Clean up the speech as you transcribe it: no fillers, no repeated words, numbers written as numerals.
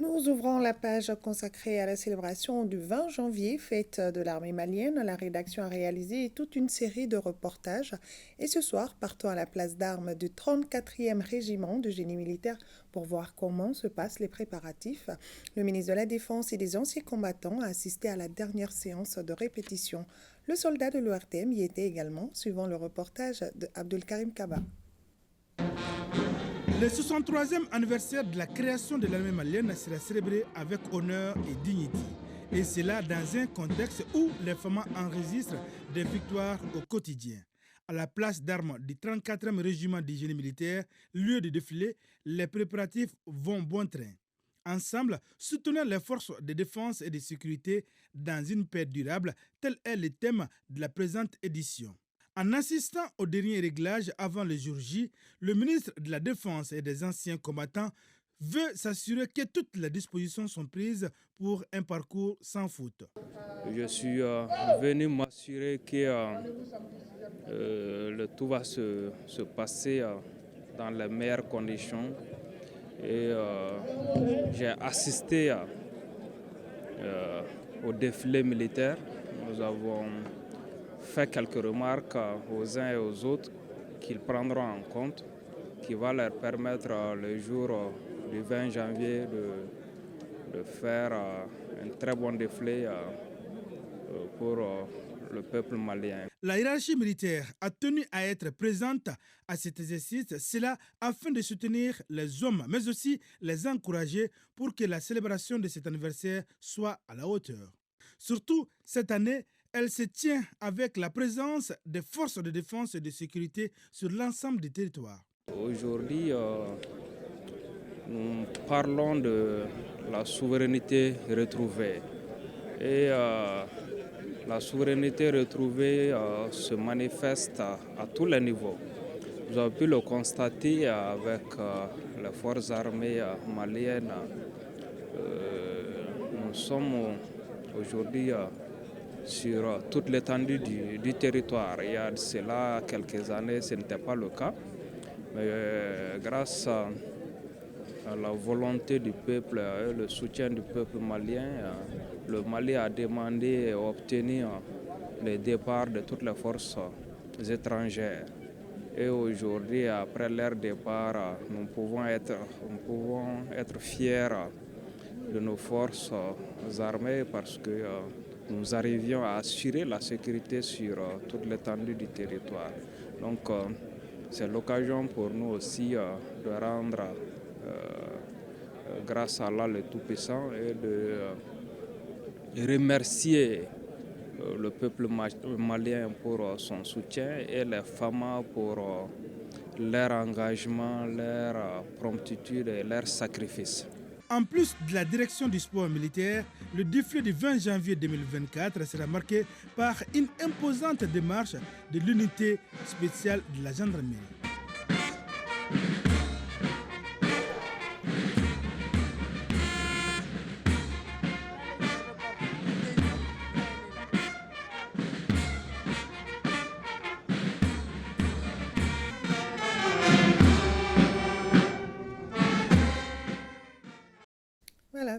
Nous ouvrons la page consacrée à la célébration du 20 janvier, fête de l'armée malienne. La rédaction a réalisé toute une série de reportages. Et ce soir, partons à la place d'armes du 34e régiment de génie militaire pour voir comment se passent les préparatifs. Le ministre de la Défense et des anciens combattants a assisté à la dernière séance de répétition. Le soldat de l'ORTM y était également, suivant le reportage de Abdelkarim Kaba. Le 63e anniversaire de la création de l'armée malienne sera célébré avec honneur et dignité. Et cela dans un contexte où les femmes enregistrent des victoires au quotidien. À la place d'armes du 34e régiment du génie militaire, lieu de défilé, les préparatifs vont bon train. Ensemble, soutenir les forces de défense et de sécurité dans une paix durable, tel est le thème de la présente édition. En assistant au dernier réglage avant le jour J, le ministre de la Défense et des anciens combattants veut s'assurer que toutes les dispositions sont prises pour un parcours sans faute. Je suis venu m'assurer que le tout va se passer dans les meilleures conditions. Et j'ai assisté au défilé militaire. Nous avons fait quelques remarques aux uns et aux autres qu'ils prendront en compte, qui va leur permettre le jour du 20 janvier de faire un très bon défilé pour le peuple malien. La hiérarchie militaire a tenu à être présente à cet exercice, cela afin de soutenir les hommes, mais aussi les encourager pour que la célébration de cet anniversaire soit à la hauteur. Surtout, cette année, elle se tient avec la présence des forces de défense et de sécurité sur l'ensemble du territoire. Aujourd'hui, nous parlons de la souveraineté retrouvée. Et la souveraineté retrouvée se manifeste à tous les niveaux. Vous avez pu le constater avec les forces armées maliennes. Nous sommes aujourd'hui sur toute l'étendue du territoire. Il y a de cela quelques années, ce n'était pas le cas. Mais grâce à la volonté du peuple et le soutien du peuple malien, le Mali a demandé et obtenu le départ de toutes les forces étrangères. Et aujourd'hui, après leur départ, nous pouvons être fiers de nos forces armées parce que nous arrivions à assurer la sécurité sur toute l'étendue du territoire. Donc, c'est l'occasion pour nous aussi de rendre grâce à Allah le Tout-Puissant et de remercier le peuple malien pour son soutien et les femmes pour leur engagement, leur promptitude et leur sacrifice. En plus de la direction du sport militaire, le défilé du 20 janvier 2024 sera marqué par une imposante démarche de l'unité spéciale de la gendarmerie.